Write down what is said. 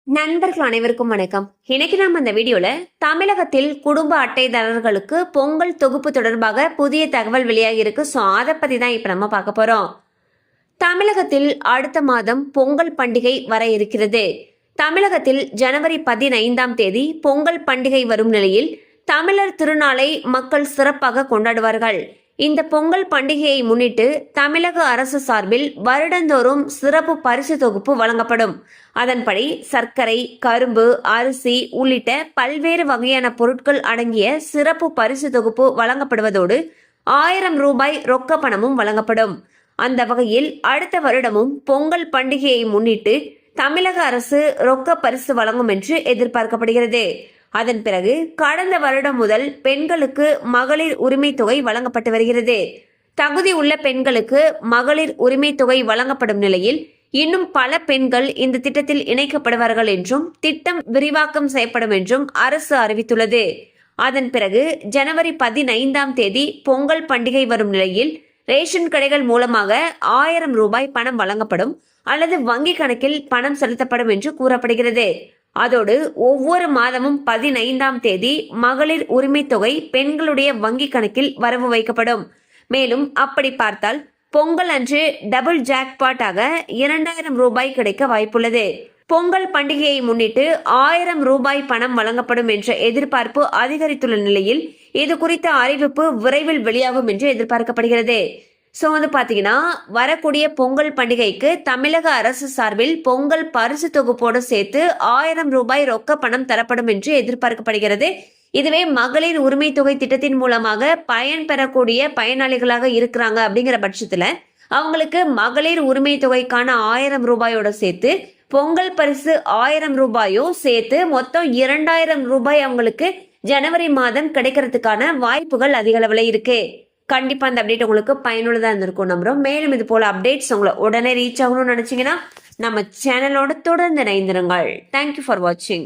நண்பர்கள் அனைவருக்கும் வணக்கம். இன்னைக்கு நம்ம இந்த வீடியோல தமிழகத்தில் குடும்ப அட்டைதாரர்களுக்கு பொங்கல் தொகுப்பு தொடர்பாக புதிய தகவல் வெளியாகி இருக்கு. ஸோ அதை பத்தி தான் இப்ப நம்ம பார்க்க போறோம். தமிழகத்தில் அடுத்த மாதம் பொங்கல் பண்டிகை வர இருக்கிறது. தமிழகத்தில் ஜனவரி 15ஆம் தேதி பொங்கல் பண்டிகை வரும் நிலையில் தமிழர் திருநாளை மக்கள் சிறப்பாக கொண்டாடுவார்கள். இந்த பொங்கல் பண்டிகையை முன்னிட்டு தமிழக அரசு சார்பில் வருடந்தோறும் சிறப்பு பரிசு தொகுப்பு வழங்கப்படும். அதன்படி சர்க்கரை, கரும்பு, அரிசி உள்ளிட்ட பல்வேறு வகையான பொருட்கள் அடங்கிய சிறப்பு பரிசு தொகுப்பு வழங்கப்படுவதோடு 1000 ரூபாய் ரொக்க பணமும் வழங்கப்படும். அந்த வகையில் அடுத்த வருடமும் பொங்கல் பண்டிகையை முன்னிட்டு தமிழக அரசு ரொக்க பரிசு வழங்கும் என்று எதிர்பார்க்கப்படுகிறது. அதன் பிறகு கடந்த வருடம் முதல் பெண்களுக்கு மகளிர் உரிமை தொகை வழங்கப்பட்டு வருகிறது. தகுதி உள்ள பெண்களுக்கு மகளிர் உரிமை தொகை வழங்கப்படும் நிலையில் இன்னும் பல பெண்கள் இந்த திட்டத்தில் இணைக்கப்படுவார்கள் என்றும் திட்டம் விரிவாக்கம் செய்யப்படும் என்றும் அரசு அறிவித்துள்ளது. அதன் பிறகு ஜனவரி 15ஆம் தேதி பொங்கல் பண்டிகை வரும் நிலையில் ரேஷன் கடைகள் மூலமாக 1000 ரூபாய் பணம் வழங்கப்படும் அல்லது வங்கி கணக்கில் பணம் செலுத்தப்படும் என்று கூறப்படுகிறது. அதோடு ஒவ்வொரு மாதமும் 15ஆம் தேதி மகளிர் உரிமை தொகை பெண்களுடைய வங்கி கணக்கில் வரவு வைக்கப்படும். மேலும் அப்படி பார்த்தால் பொங்கல் அன்று டபுள் ஜாக்பாட்டாக 2000 ரூபாய் கிடைக்க வாய்ப்புள்ளது. பொங்கல் பண்டிகையை முன்னிட்டு 1000 ரூபாய் பணம் வழங்கப்படும் என்ற எதிர்பார்ப்பு அதிகரித்துள்ள நிலையில் இது குறித்த அறிவிப்பு விரைவில் வெளியாகும் என்று எதிர்பார்க்கப்படுகிறது. ஸோ பாத்தீங்கன்னா வரக்கூடிய பொங்கல் பண்டிகைக்கு தமிழக அரசு சார்பில் பொங்கல் பரிசு தொகுப்போடு சேர்த்து 1000 ரூபாய் ரொக்க பணம் தரப்படும் என்று எதிர்பார்க்கப்படுகிறது. இதுவே மகளிர் உரிமை தொகை திட்டத்தின் மூலமாக பயன் பெறக்கூடிய பயனாளிகளாக இருக்கிறாங்க அப்படிங்கிற பட்சத்துல அவங்களுக்கு மகளிர் உரிமை தொகைக்கான 1000 ரூபாயோட சேர்த்து பொங்கல் பரிசு 1000 ரூபாயும் சேர்த்து மொத்தம் 2000 ரூபாய் அவங்களுக்கு ஜனவரி மாதம் கிடைக்கிறதுக்கான வாய்ப்புகள் அதிக அளவுல இருக்கு. கண்டிப்பா அந்த அப்டேட் உங்களுக்கு பயனுள்ளதா இருந்திருக்கும் நம்புறோம். மேலும் இது போல அப்டேட்ஸ் உங்களை உடனே ரீச் ஆகணும்னு நினைச்சீங்கன்னா நம்ம சேனலோட தொடர்ந்து இணைந்திருங்கள். தேங்க்யூ ஃபார் வாட்சிங்.